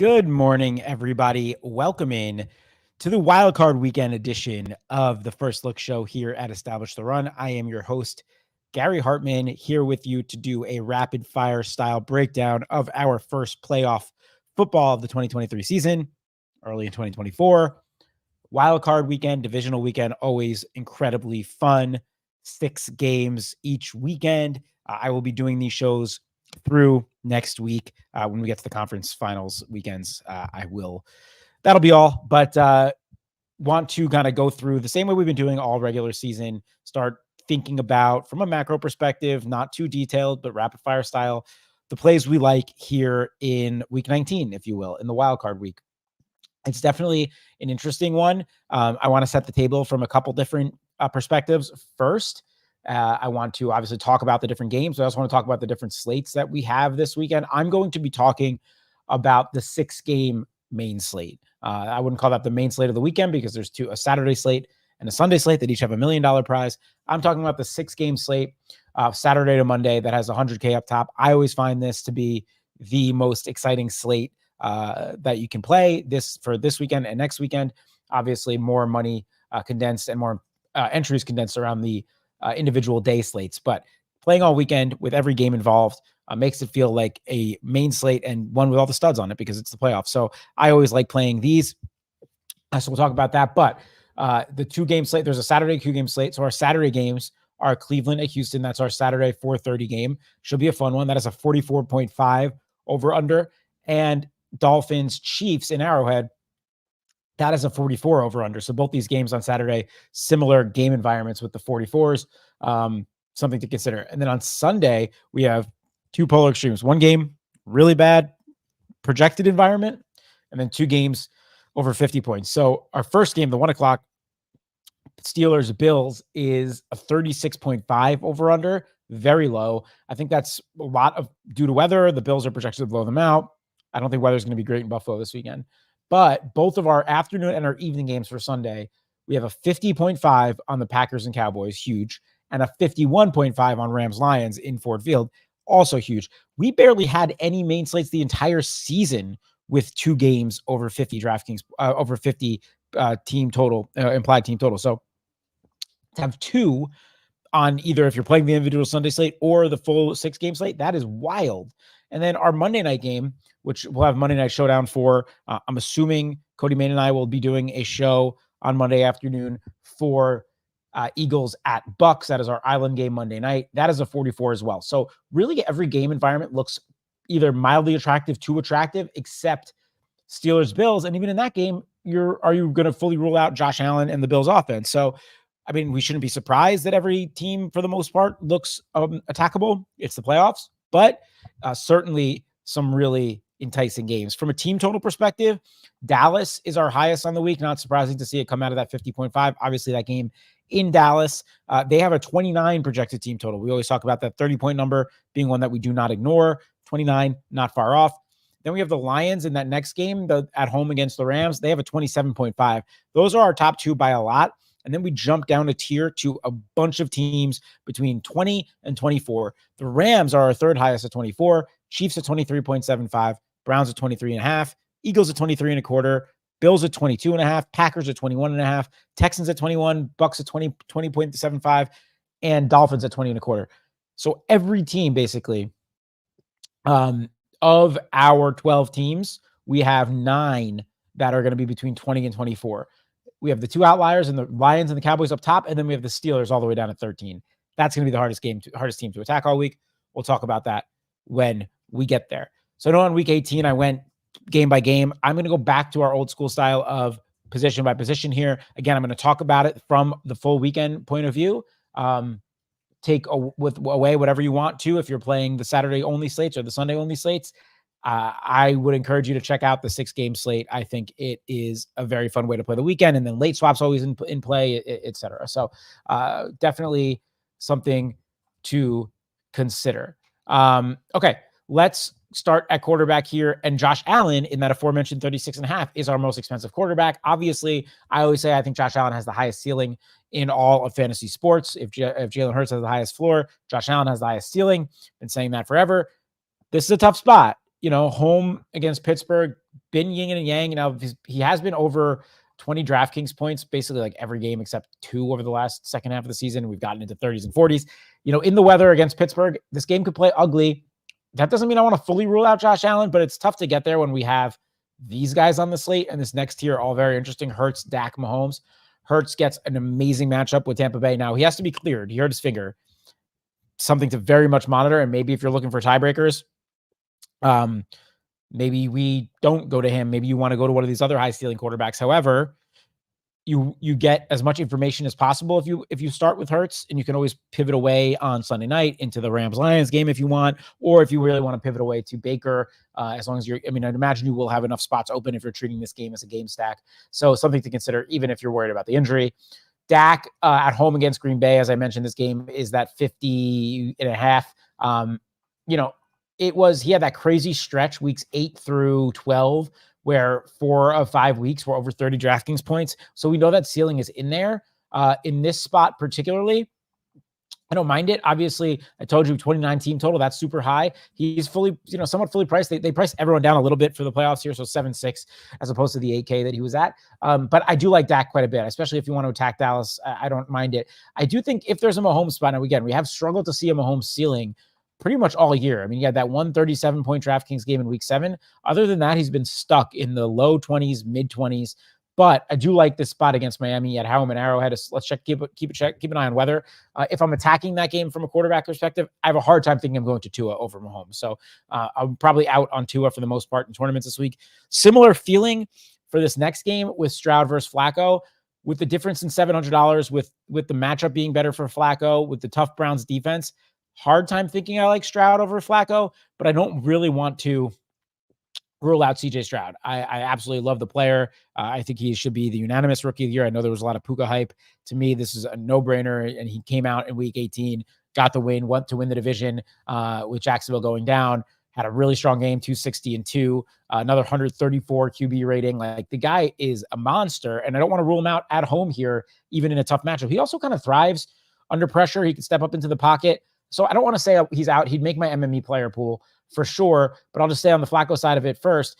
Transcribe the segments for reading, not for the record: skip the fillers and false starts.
Good morning, everybody. Welcome in to the wildcard weekend edition of the First Look Show here at Establish the Run. I am your host, Gary Hartman, here with you to do a rapid fire style breakdown of our first playoff football of the 2023 season, early in 2024. Wildcard weekend, divisional weekend, always incredibly fun. 6 games each weekend. I will be doing these shows through next week. When we get to the conference finals weekends, that'll be all. But want to kind of go through the same way we've been doing all regular season, start thinking about from a macro perspective, not too detailed, but rapid fire style, the plays we like here in week 19, if you will, in the wildcard week. It's definitely an interesting one. I want to set the table from a couple different perspectives. First, I want to obviously talk about the different games. I also want to talk about the different slates that we have this weekend. I'm going to be talking about the 6-game main slate. I wouldn't call that the main slate of the weekend because there's a Saturday slate and a Sunday slate that each have $1 million prize. I'm talking about the 6-game slate, Saturday to Monday, that has 100K up top. I always find this to be the most exciting slate that you can play for this weekend and next weekend. Obviously, more money condensed and more entries condensed around the individual day slates, but playing all weekend with every game involved makes it feel like a main slate and one with all the studs on it because it's the playoffs. So I always like playing these. So we'll talk about that. But the 2-game slate, there's a Saturday 2-game slate. So our Saturday games are Cleveland at Houston. That's our Saturday 4:30 game. Should be a fun one. That is a 44.5 over under. And Dolphins Chiefs in Arrowhead, that is a 44 over under. So both these games on Saturday, similar game environments with the 44s, something to consider. And then on Sunday, we have 2 polar extremes. One game, really bad projected environment, and then 2 games over 50 points. So our first game, the 1:00 Steelers Bills, is a 36.5 over under, very low. I think that's a lot of due to weather. The Bills are projected to blow them out. I don't think weather's going to be great in Buffalo this weekend. But both of our afternoon and our evening games for Sunday, we have a 50.5 on the Packers and Cowboys, huge, and a 51.5 on Rams Lions in Ford Field, also huge. We barely had any main slates the entire season with 2 games over 50 DraftKings, over 50 team total, implied team total. So to have 2 on either if you're playing the individual Sunday slate or the full 6-game slate, that is wild. And then our Monday night game, which we'll have Monday Night Showdown for. I'm assuming Cody Main and I will be doing a show on Monday afternoon for Eagles at Bucks. That is our island game Monday night. That is a 44 as well. So really every game environment looks either mildly attractive to attractive, except Steelers Bills. And even in that game, are you going to fully rule out Josh Allen and the Bills offense? So, I mean, we shouldn't be surprised that every team for the most part looks attackable. It's the playoffs, but certainly some really enticing games. From a team total perspective, Dallas is our highest on the week. Not surprising to see it come out of that 50.5. Obviously, that game in Dallas, they have a 29 projected team total. We always talk about that 30-point number being one that we do not ignore. 29, not far off. Then we have the Lions in that next game, at home against the Rams. They have a 27.5. Those are our top 2 by a lot. And then we jump down a tier to a bunch of teams between 20 and 24. The Rams are our 3rd highest at 24. Chiefs at 23.75. Browns at 23.5. Eagles at 23.25. Bills at 22.5. Packers at 21.5. Texans at 21. Bucks at 20.75. And Dolphins at 20.25. So every team, basically, of our 12 teams, we have 9 that are going to be between 20 and 24. We have the 2 outliers and the Lions and the Cowboys up top, and then we have the Steelers all the way down at 13. That's going to be the hardest team to attack all week. We'll talk about that when we get there. So I know on week 18, I went game by game. I'm going to go back to our old school style of position by position here. Again, I'm going to talk about it from the full weekend point of view. Take away whatever you want to if you're playing the Saturday only slates or the Sunday only slates. I would encourage you to check out the 6-game slate. I think it is a very fun way to play the weekend, and then late swaps always in play, et cetera. So definitely something to consider. Okay, let's start at quarterback here. And Josh Allen, in that aforementioned 36.5, is our most expensive quarterback. Obviously, I always say I think Josh Allen has the highest ceiling in all of fantasy sports. If Jalen Hurts has the highest floor, Josh Allen has the highest ceiling. Been saying that forever. This is a tough spot. home against Pittsburgh, been yin and yang. Now he has been over 20 DraftKings points, basically like every game except 2 over the last second half of the season. We've gotten into 30s and 40s. In the weather against Pittsburgh, this game could play ugly. That doesn't mean I want to fully rule out Josh Allen, but it's tough to get there when we have these guys on the slate and this next tier, all very interesting. Hurts, Dak, Mahomes. Hurts gets an amazing matchup with Tampa Bay. Now he has to be cleared. He hurt his finger. Something to very much monitor. And maybe if you're looking for tiebreakers, maybe we don't go to him. Maybe you want to go to one of these other high ceiling quarterbacks. However, you get as much information as possible if you start with Hurts, and you can always pivot away on Sunday night into the Rams-Lions game if you want, or if you really want to pivot away to Baker, as long as I'd imagine you will have enough spots open if you're treating this game as a game stack. So something to consider, even if you're worried about the injury. Dak at home against Green Bay, as I mentioned, this game is that 50.5. He had that crazy stretch weeks 8 through 12 where 4 of 5 weeks were over 30 DraftKings points. So we know that ceiling is in there. In this spot particularly, I don't mind it. Obviously, I told you 29 team total. That's super high. He's fully, somewhat fully priced. They priced everyone down a little bit for the playoffs here. So 7-6 as opposed to the 8K that he was at. But I do like Dak quite a bit, especially if you want to attack Dallas. I don't mind it. I do think if there's a Mahomes spot, now again, we have struggled to see a Mahomes ceiling pretty much all year. I mean, you had that 137-point DraftKings game in week 7. Other than that, he's been stuck in the low 20s, mid 20s. But I do like this spot against Miami at home and Arrowhead. Let's keep an eye on weather. If I'm attacking that game from a quarterback perspective, I have a hard time thinking I'm going to Tua over Mahomes. So I'm probably out on Tua for the most part in tournaments this week. Similar feeling for this next game with Stroud versus Flacco, with the difference in $700, with the matchup being better for Flacco, with the tough Browns defense. Hard time thinking I like Stroud over Flacco, but I don't really want to rule out CJ Stroud. I absolutely love the player. I think he should be the unanimous rookie of the year. I know there was a lot of Puka hype. To me, this is a no-brainer, and he came out in week 18, got the win, went to win the division with Jacksonville going down, had a really strong game, 260-2, another 134 QB rating. Like, the guy is a monster, and I don't want to rule him out at home here, even in a tough matchup. He also kind of thrives under pressure. He can step up into the pocket. So I don't want to say he's out. He'd make my MME player pool for sure, but I'll just stay on the Flacco side of it first.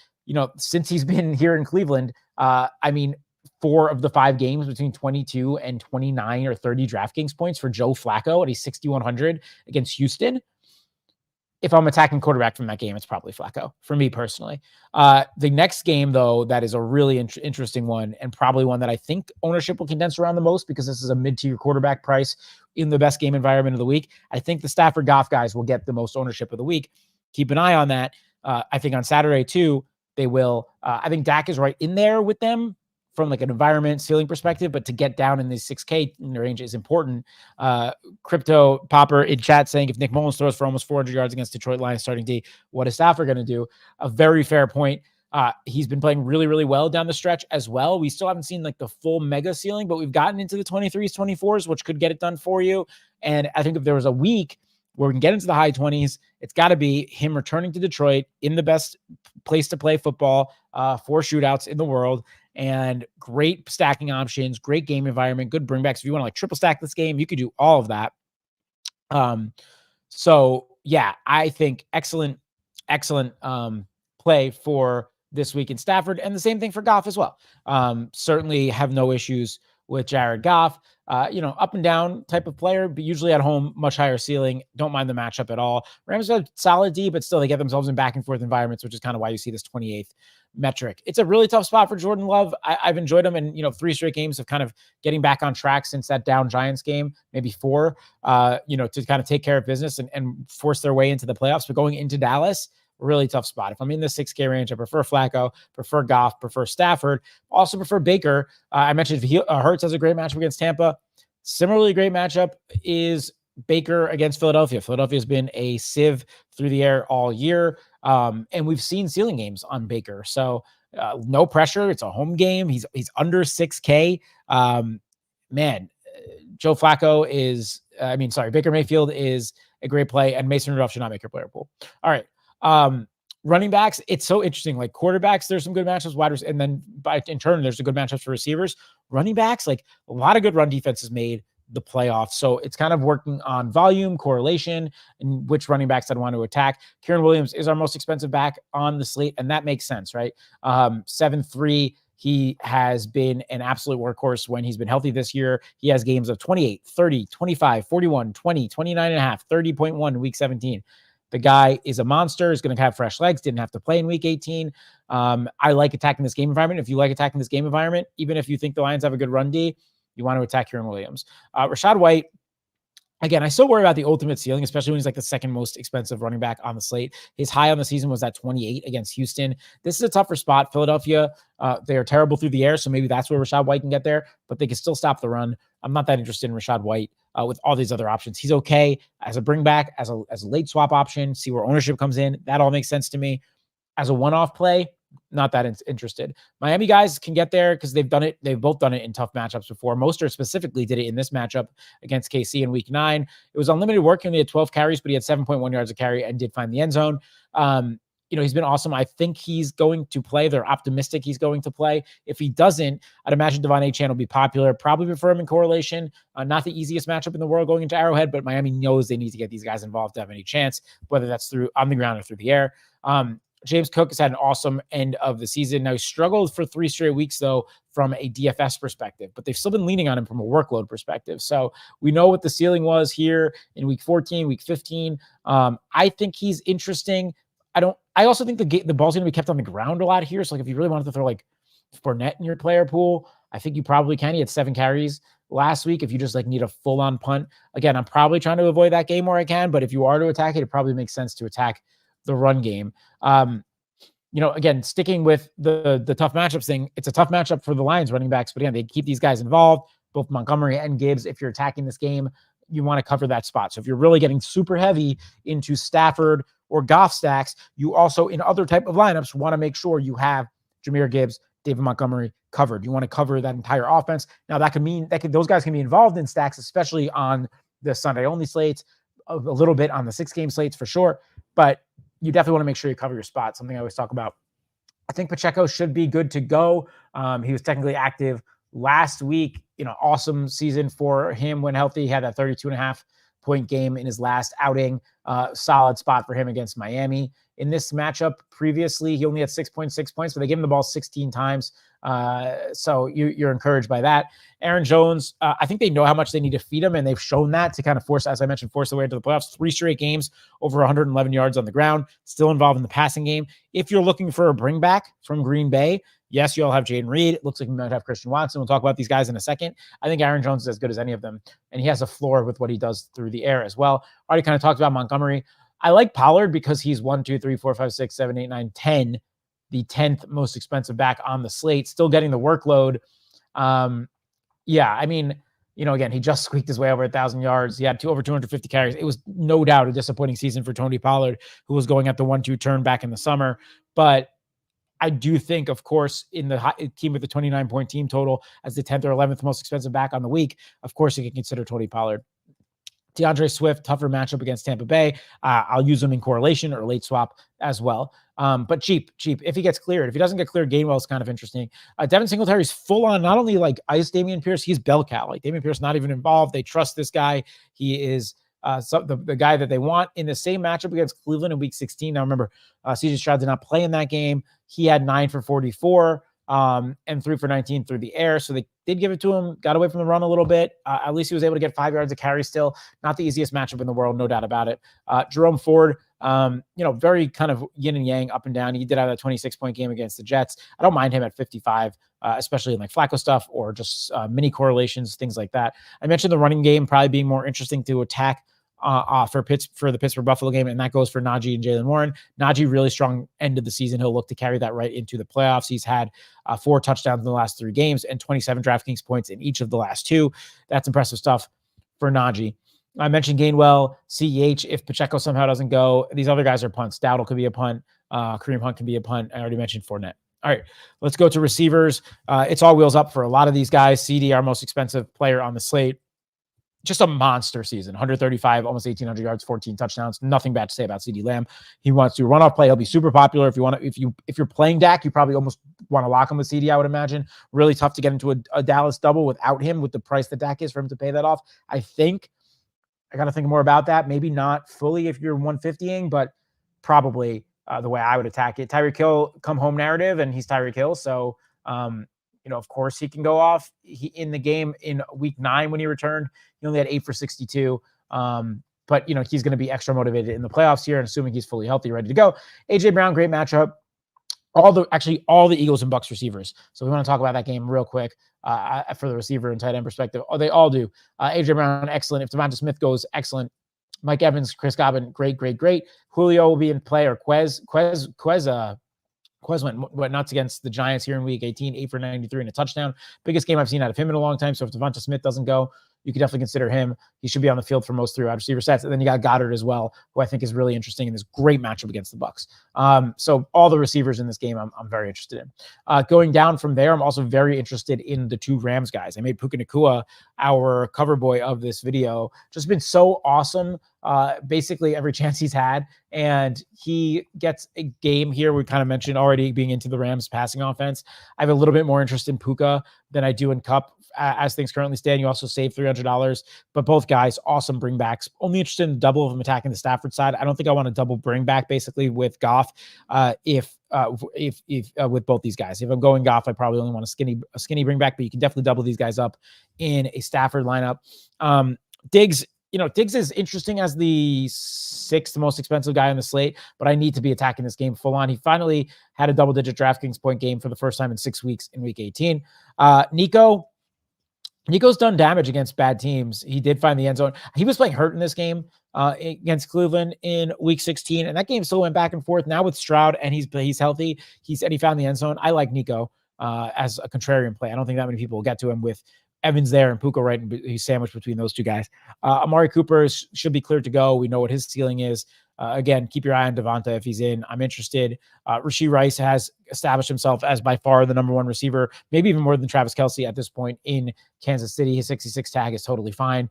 Since he's been here in Cleveland, 4 of the 5 games between 22 and 29 or 30 DraftKings points for Joe Flacco at a 6,100 against Houston. If I'm attacking quarterback from that game, it's probably Flacco for me personally. The next game, though, that is a really interesting one, and probably one that I think ownership will condense around the most, because this is a mid-tier quarterback price in the best game environment of the week. I think the Stafford Goff guys will get the most ownership of the week. Keep an eye on that. I think on Saturday too, they will. I think Dak is right in there with them from like an environment ceiling perspective, but to get down in the 6K range is important. Crypto Popper in chat saying, if Nick Mullins throws for almost 400 yards against Detroit Lions starting D, what is Stafford going to do? A very fair point. He's been playing really, really well down the stretch as well. We still haven't seen like the full mega ceiling, but we've gotten into the 23s, 24s, which could get it done for you. And I think if there was a week where we can get into the high 20s, it's got to be him returning to Detroit in the best place to play football, 4 shootouts in the world, and great stacking options, great game environment, good bringbacks. If you want to like triple stack this game, you could do all of that. So yeah, I think excellent play for this week in Stafford, and the same thing for Goff as well. Certainly have no issues with Jared Goff. Up and down type of player, but usually at home, much higher ceiling. Don't mind the matchup at all. Rams have solid D, but still they get themselves in back and forth environments, which is kind of why you see this 28th metric. It's a really tough spot for Jordan Love. I've enjoyed him, and 3 straight games of kind of getting back on track since that down Giants game, maybe 4, to kind of take care of business and force their way into the playoffs. But going into Dallas, really tough spot. If I'm in the 6K range, I prefer Flacco, prefer Goff, prefer Stafford, also prefer Baker. I mentioned Hurts has a great matchup against Tampa. Similarly great matchup is Baker against Philadelphia. Philadelphia has been a sieve through the air all year, and we've seen ceiling games on Baker. So no pressure. It's a home game. He's under 6K. Joe Flacco is, Baker Mayfield is a great play, and Mason Rudolph should not make your player pool. All right. Running backs, it's so interesting. Like quarterbacks, there's some good matchups, wide receivers, and then in turn, there's a good matchups for receivers. Running backs, like a lot of good run defenses made the playoffs. So it's kind of working on volume, correlation, and which running backs I'd want to attack. Kieran Williams is our most expensive back on the slate, and that makes sense, right? 7-3. He has been an absolute workhorse when he's been healthy this year. He has games of 28, 30, 25, 41, 20, 29.5, 30.1 week 17. The guy is a monster, is going to have fresh legs, didn't have to play in week 18. I like attacking this game environment. If you like attacking this game environment, even if you think the Lions have a good run D, you want to attack Kieran Williams. Rachaad White, again, I still worry about the ultimate ceiling, especially when he's like the second most expensive running back on the slate. His high on the season was at 28 against Houston. This is a tougher spot. Philadelphia, they are terrible through the air, so maybe that's where Rachaad White can get there, but they can still stop the run. I'm not that interested in Rachaad White with all these other options. He's okay as a bring back, as a late swap option, see where ownership comes in. That all makes sense to me. As a one-off play, not that interested. Miami guys can get there because they've done it. They've both done it in tough matchups before. Mostert specifically did it in this matchup against KC in week 9. It was unlimited work. He only had 12 carries, but he had 7.1 yards a carry and did find the end zone. He's been awesome. I think he's going to play. They're optimistic he's going to play. If he doesn't, I'd imagine Devon Achane will be popular. Probably prefer him in correlation. Not the easiest matchup in the world going into Arrowhead, but Miami knows they need to get these guys involved to have any chance, whether that's through on the ground or through the air. James Cook has had an awesome end of the season. Now, he struggled for 3 straight weeks, though, from a DFS perspective, but they've still been leaning on him from a workload perspective. So we know what the ceiling was here in week 14, week 15. I think he's interesting. I also think the ball's going to be kept on the ground a lot here. So, like, if you really wanted to throw like Fournette in your player pool, I think you probably can. He had 7 carries last week. If you just like need a full-on punt, again, I'm probably trying to avoid that game where I can. But if you are to attack it, it probably makes sense to attack the run game. Again, sticking with the tough matchups thing, it's a tough matchup for the Lions running backs, but again, they keep these guys involved, both Montgomery and Gibbs. If you're attacking this game, you want to cover that spot. So if you're really getting super heavy into Stafford or Goff stacks, you also in other type of lineups want to make sure you have Jahmyr Gibbs, David Montgomery covered. You want to cover that entire offense. Now that could mean those guys can be involved in stacks, especially on the Sunday only slates, a little bit on the 6-game slates for sure, but you definitely want to make sure you cover your spot. Something I always talk about. I think Pacheco should be good to go. He was technically active last week. Awesome season for him when healthy. He had that 32.5-point game in his last outing. Solid spot for him against Miami. In this matchup previously, he only had 6.6 points, but they gave him the ball 16 times. So you're encouraged by that. Aaron Jones, I think they know how much they need to feed him, and they've shown that to kind of force, as I mentioned, force the way into the playoffs. 3 straight games, over 111 yards on the ground, still involved in the passing game. If you're looking for a bring back from Green Bay, yes, you all have Jaden Reed. It looks like you might have Christian Watson. We'll talk about these guys in a second. I think Aaron Jones is as good as any of them, and he has a floor with what he does through the air as well. Already kind of talked about Montgomery. I like Pollard because he's 1, 2, 3, 4, 5, 6, 7, 8, 9, 10, the 10th most expensive back on the slate, still getting the workload. Again, he just squeaked his way over 1,000 yards. He had over 250 carries. It was no doubt a disappointing season for Tony Pollard, who was going at the 1-2 turn back in the summer. But I do think, of course, in the team with the 29-point team total as the 10th or 11th most expensive back on the week, of course, you can consider Tony Pollard. DeAndre Swift, tougher matchup against Tampa Bay. I'll use him in correlation or late swap as well. But cheap if he gets cleared. If he doesn't get cleared, Gainwell's kind of interesting. Devin Singletary's full on, not only like ice Dameon Pierce, he's bell cow. Like Dameon Pierce not even involved. They trust this guy. He is the guy that they want in the same matchup against Cleveland in week 16. Now remember, CJ Stroud did not play in that game. He had 9 for 44. And 3 for 19 through the air. So they did give it to him, got away from the run a little bit. At least he was able to get 5 yards of carry still. Not the easiest matchup in the world, no doubt about it. Jerome Ford, very kind of yin and yang, up and down. He did have that 26-point game against the Jets. I don't mind him at 55, especially in like Flacco stuff or just mini correlations, things like that. I mentioned the running game probably being more interesting to attack for the Pittsburgh Buffalo game, and that goes for Najee and Jaylen Warren. Najee, really strong end of the season. He'll look to carry that right into the playoffs. He's had 4 touchdowns in the last 3 games and 27 DraftKings points in each of the last 2. That's impressive stuff for Najee. I mentioned Gainwell, CEH, if Pacheco somehow doesn't go. These other guys are punts. Dowdle could be a punt. Kareem Hunt can be a punt. I already mentioned Fournette. All right, let's go to receivers. It's all wheels up for a lot of these guys. CD, our most expensive player on the slate. Just a monster season, 135, almost 1,800 yards, 14 touchdowns. Nothing bad to say about CeeDee Lamb. He wants to run off play. He'll be super popular. If you're playing Dak, you probably almost want to lock him with CD, I would imagine. Really tough to get into a Dallas double without him, with the price that Dak is for him to pay that off. I got to think more about that. Maybe not fully if you're 150ing, but probably the way I would attack it. Tyreek Hill come home narrative, and he's Tyreek Hill. So, of course he can go off. In the game in week 9 when he returned, he only had 8 for 62. But, he's going to be extra motivated in the playoffs here, and assuming he's fully healthy, ready to go. A.J. Brown, great matchup. All the Eagles and Bucks receivers. So we want to talk about that game real quick for the receiver and tight end perspective. Oh, they all do. A.J. Brown, excellent. If Devonta Smith goes, excellent. Mike Evans, Chris Godwin, great. Julio will be in play, or Quez went nuts against the Giants here in week 18, 8 for 93 and a touchdown. Biggest game I've seen out of him in a long time. So if Devonta Smith doesn't go, you could definitely consider him. He should be on the field for most 3 wide receiver sets. And then you got Goddard as well, who I think is really interesting in this great matchup against the Bucks. So all the receivers in this game, I'm very interested in. Going down from there, I'm also very interested in the 2 Rams guys. I made Puka Nacua our cover boy of this video. Just been so awesome. Basically every chance he's had, and he gets a game here. We kind of mentioned already being into the Rams passing offense. I have a little bit more interest in Puka than I do in Kupp as things currently stand. You also save $300, but both guys, awesome bringbacks. Only interested in double of them attacking the Stafford side. I don't think I want to double bring back basically with Goff. If with both these guys, if I'm going Goff, I probably only want a skinny bring back, but you can definitely double these guys up in a Stafford lineup. Diggs is interesting as the 6th most expensive guy on the slate, but I need to be attacking this game full on. He finally had a double-digit DraftKings point game for the first time in 6 weeks in week 18. Nico's done damage against bad teams. He did find the end zone. He was playing hurt in this game against Cleveland in week 16, and that game still went back and forth. Now with Stroud, and he's healthy, he found the end zone. I like Nico as a contrarian play. I don't think that many people will get to him with Evans there and Puka right, and he's sandwiched between those 2 guys. Amari Cooper should be cleared to go. We know what his ceiling is. Again, keep your eye on Devonta if he's in. I'm interested. Rashee Rice has established himself as by far the number 1 receiver, maybe even more than Travis Kelce at this point in Kansas City. His 66 tag is totally fine.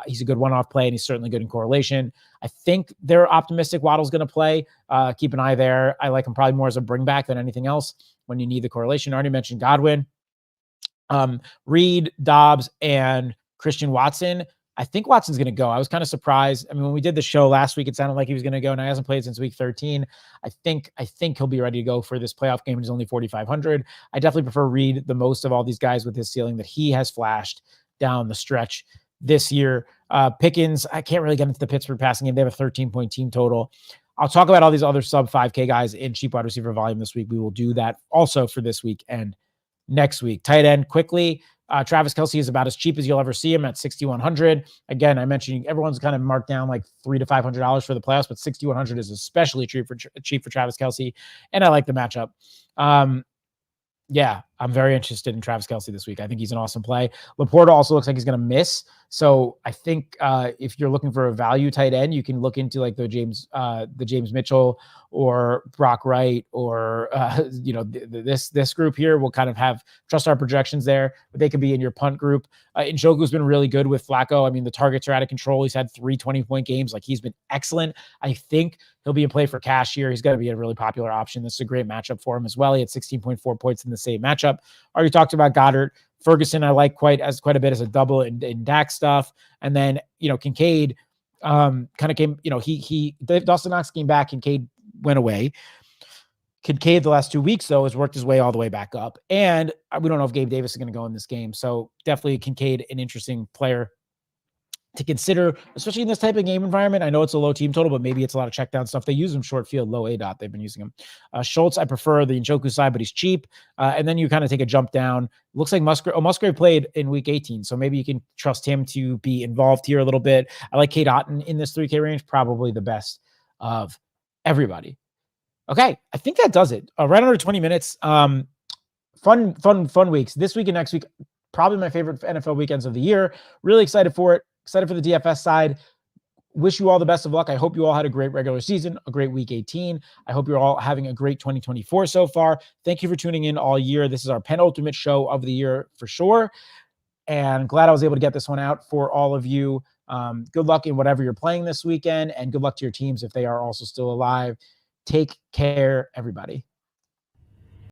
He's a good one-off play, and he's certainly good in correlation. I think they're optimistic Waddle's going to play. Keep an eye there. I like him probably more as a bring back than anything else when you need the correlation. I already mentioned Godwin. Reed, Dobbs, and Christian Watson. I think Watson's going to go. I was kind of surprised. I mean, when we did the show last week, it sounded like he was going to go, and he hasn't played since week 13. I think he'll be ready to go for this playoff game. He's only 4,500. I definitely prefer Reed the most of all these guys with his ceiling that he has flashed down the stretch this year. Pickens, I can't really get into the Pittsburgh passing game. They have a 13-point team total. I'll talk about all these other sub 5K guys in cheap wide receiver volume this week. We will do that also for this week and next week. Tight end quickly. Travis Kelce is about as cheap as you'll ever see him at 6,100. Again, I mentioned everyone's kind of marked down like $300 to $500 for the playoffs, but 6,100 is especially cheap for Travis Kelce, and I like the matchup. Yeah, I'm very interested in Travis Kelce this week. I think he's an awesome play. Laporta also looks like he's going to miss. So I think if you're looking for a value tight end, you can look into like the James Mitchell or Brock Wright or this group here. Will kind of have trust our projections there, but they could be in your punt group. Njoku's been really good with Flacco. I mean, the targets are out of control. He's had 3 20-point games. Like, he's been excellent. I think he'll be in play for cash here. He's going to be a really popular option. This is a great matchup for him as well. He had 16.4 points in the same matchup. Already talked about Goddard. Ferguson, I like quite a bit as a double in Dak stuff. And then, Kincaid kind of came, Dawson Knox came back. Kincaid went away. Kincaid the last 2 weeks, though, has worked his way all the way back up. And we don't know if Gabe Davis is going to go in this game. So definitely Kincaid, an interesting player to consider, especially in this type of game environment. I know it's a low team total, but maybe it's a lot of check down stuff. They use him short field, low ADOT. They've been using him. Schultz, I prefer the Njoku side, but he's cheap. And then you kind of take a jump down. Looks like Musgrave played in week 18, so maybe you can trust him to be involved here a little bit. I like Kate Otten in this 3K range, probably the best of everybody. Okay, I think that does it. Right under 20 minutes. Fun weeks. This week and next week, probably my favorite NFL weekends of the year. Really excited for it. Excited for the DFS side. Wish you all the best of luck. I hope you all had a great regular season, a great week 18. I hope you're all having a great 2024 so far. Thank you for tuning in all year. This is our penultimate show of the year for sure. And glad I was able to get this one out for all of you. Good luck in whatever you're playing this weekend, and good luck to your teams if they are also still alive. Take care, everybody.